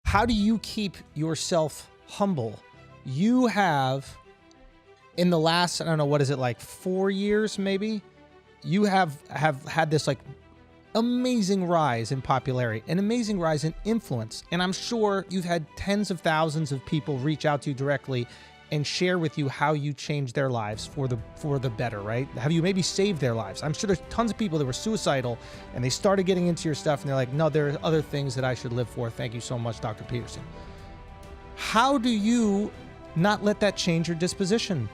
How do you keep yourself humble? You have, in the last, I don't know, what is it, like 4 years maybe? You have had this like amazing rise in popularity, an amazing rise in influence. And I'm sure you've had tens of thousands of people reach out to you directly and share with you how you changed their lives for the better, right? Have you maybe saved their lives? I'm sure there's tons of people that were suicidal and they started getting into your stuff and they're like, no, there are other things that I should live for. Thank you so much, Dr. Peterson. How do you not let that change your disposition?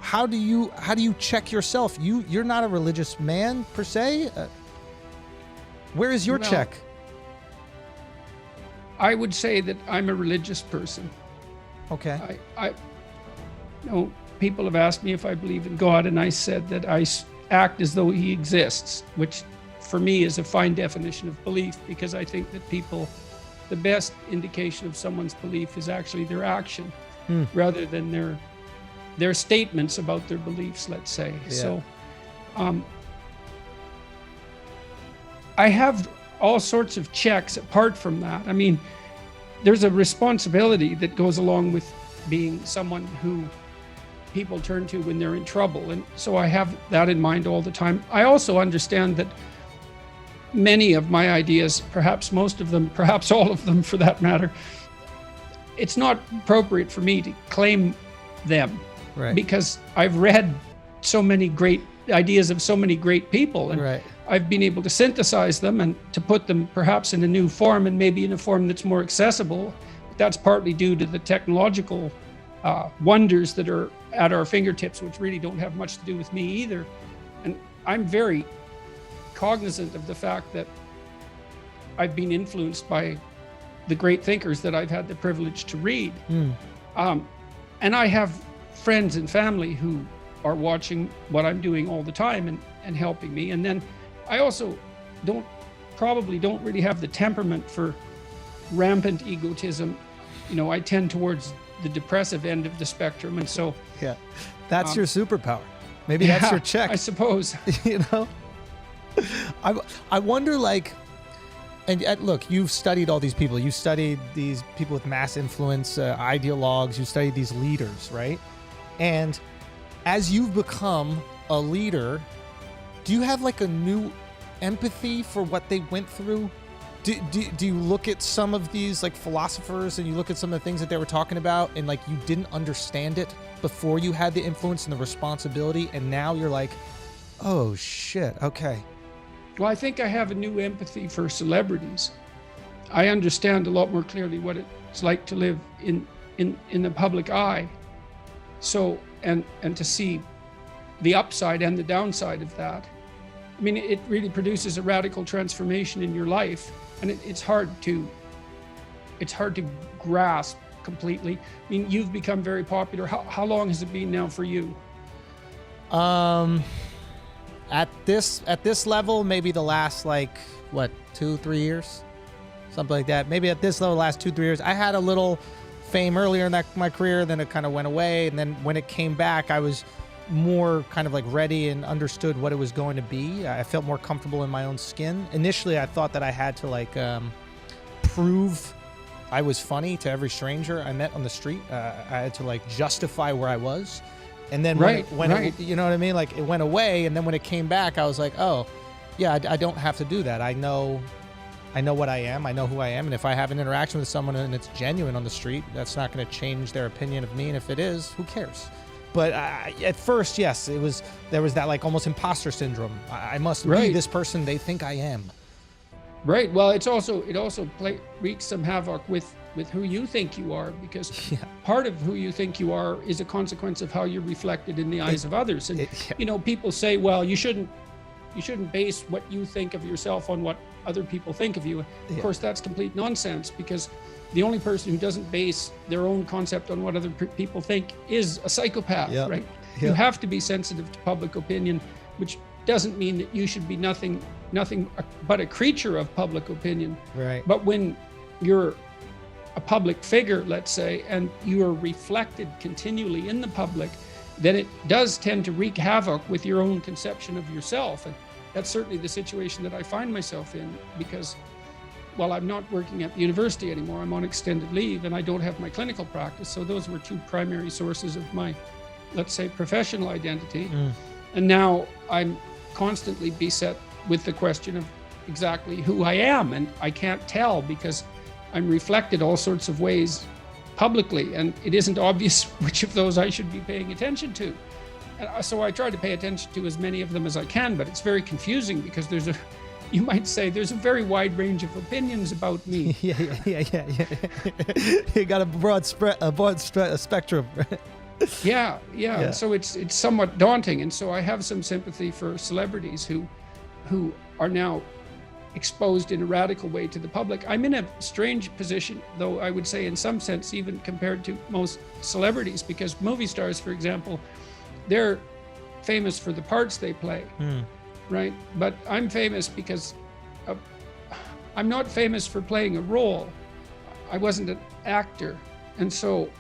How do you check yourself? You're not a religious man per se. Where is your check? I would say that I'm a religious person. Okay. People have asked me if I believe in God, and I said that I act as though he exists, which for me is a fine definition of belief, because I think that the best indication of someone's belief is actually their action rather than their statements about their beliefs, let's say. Yeah. So I have all sorts of checks apart from that. I mean, there's a responsibility that goes along with being someone who people turn to when they're in trouble. And so I have that in mind all the time. I also understand that many of my ideas, perhaps most of them, perhaps all of them for that matter, it's not appropriate for me to claim them. Right. Because I've read so many great ideas of so many great people, and right. I've been able to synthesize them and to put them perhaps in a new form, and maybe in a form that's more accessible. That's partly due to the technological wonders that are at our fingertips, which really don't have much to do with me either. And I'm very cognizant of the fact that I've been influenced by the great thinkers that I've had the privilege to read. And I have friends and family who are watching what I'm doing all the time and helping me. And then I also probably don't really have the temperament for rampant egotism. I tend towards the depressive end of the spectrum. And so that's your superpower. Maybe that's your check, I suppose. I wonder, like, and look, you've studied all these people. You studied these people with mass influence, ideologues. You studied these leaders, right? And as you've become a leader, do you have like a new empathy for what they went through? Do you look at some of these like philosophers and you look at some of the things that they were talking about and like you didn't understand it before you had the influence and the responsibility, and now you're like, oh shit, okay. Well, I think I have a new empathy for celebrities. I understand a lot more clearly what it's like to live in the public eye. So, and to see the upside and the downside of that. I mean, it really produces a radical transformation in your life, and it's hard to grasp completely. I mean, you've become very popular. How long has it been now for you? At this level, maybe the last 2-3 years, something like that. Maybe at this level, last 2-3 years. I had a little fame earlier in my career, then it kind of went away, and then when it came back, I was more kind of like ready and understood what it was going to be. I felt more comfortable in my own skin. Initially, I thought that I had to prove I was funny to every stranger I met on the street. I had to justify where I was. And then when it, you know what I mean? Like it went away, and then when it came back, I was like, oh, yeah, I don't have to do that. I know what I am. I know who I am. And if I have an interaction with someone and it's genuine on the street, that's not going to change their opinion of me. And if it is, who cares? But at first, yes, there was that almost imposter syndrome. I must be this person they think I am. Right. Well, it also wreaks some havoc with who you think you are, because part of who you think you are is a consequence of how you're reflected in the eyes of others. And people say, well, you shouldn't base what you think of yourself on what other people think of you. Of course, that's complete nonsense, because the only person who doesn't base their own concept on what other people think is a psychopath, right? You have to be sensitive to public opinion, which doesn't mean that you should be nothing but a creature of public opinion. Right. But when you're a public figure, let's say, and you are reflected continually in the public, then it does tend to wreak havoc with your own conception of yourself. And that's certainly the situation that I find myself in, because well, I'm not working at the university anymore. I'm on extended leave and I don't have my clinical practice. So those were two primary sources of my, let's say, professional identity. And now I'm constantly beset with the question of exactly who I am. And I can't tell because I'm reflected all sorts of ways publicly, and it isn't obvious which of those I should be paying attention to. And so I try to pay attention to as many of them as I can, but it's very confusing because you might say there's a very wide range of opinions about me. Yeah. You got a broad spectrum. Yeah. So it's somewhat daunting, and so I have some sympathy for celebrities who are now exposed in a radical way to the public. I'm in a strange position, though, I would say in some sense, even compared to most celebrities, because movie stars, for example, they're famous for the parts they play, right? But I'm famous because I'm not famous for playing a role. I wasn't an actor. And so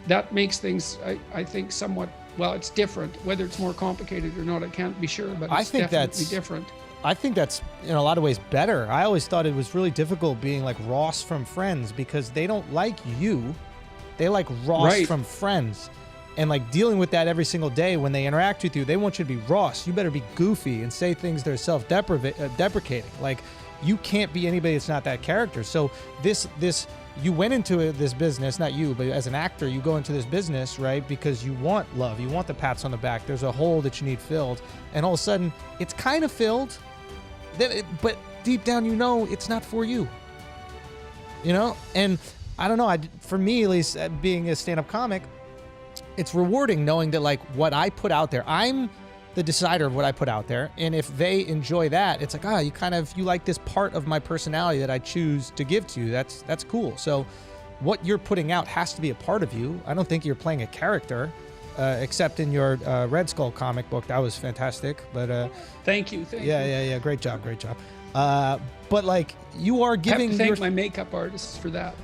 that makes things, I think, somewhat, well, it's different. Whether it's more complicated or not, I can't be sure, but it's definitely different. I think that's in a lot of ways better. I always thought it was really difficult being like Ross from Friends because they don't like you. They like Ross from Friends. And like dealing with that every single day when they interact with you, they want you to be Ross. You better be goofy and say things that are self-deprecating. Like you can't be anybody that's not that character. So you went into this business, not you, but as an actor, you go into this business, right? Because you want love. You want the pats on the back. There's a hole that you need filled. And all of a sudden it's kind of filled. But deep down, you know, it's not for you, and I don't know. For me, at least, being a stand-up comic, it's rewarding knowing that like what I put out there, I'm the decider of what I put out there. And if they enjoy that, it's like, you like this part of my personality that I choose to give to you. That's cool. So what you're putting out has to be a part of you. I don't think you're playing a character. Except in your Red Skull comic book, that was fantastic. But thank you. Yeah. Great job. But like you are giving. I have to thank my makeup artists for that.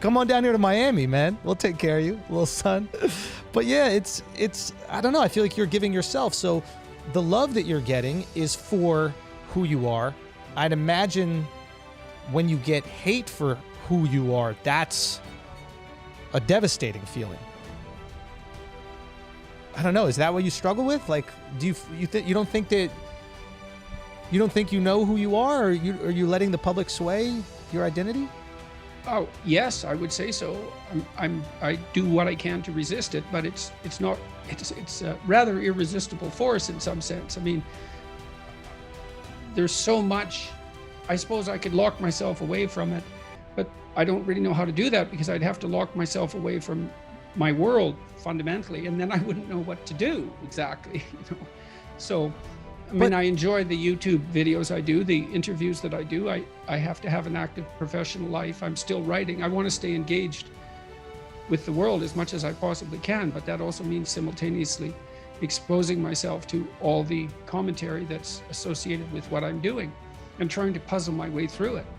Come on down here to Miami, man. We'll take care of you, little son. But yeah, it's. I don't know. I feel like you're giving yourself. So the love that you're getting is for who you are. I'd imagine when you get hate for who you are, that's a devastating feeling. I don't know. Is that what you struggle with? Like, do you don't think you know who you are, or are you letting the public sway your identity? Oh yes, I would say so. I do what I can to resist it, but it's a rather irresistible force in some sense. I mean, there's so much. I suppose I could lock myself away from it, but I don't really know how to do that because I'd have to lock myself away from my world fundamentally, and then I wouldn't know what to do exactly. So I enjoy the YouTube videos I do, the interviews that I do. I have to have an active professional life. I'm still writing. I want to stay engaged with the world as much as I possibly can, but that also means simultaneously exposing myself to all the commentary that's associated with what I'm doing and trying to puzzle my way through it.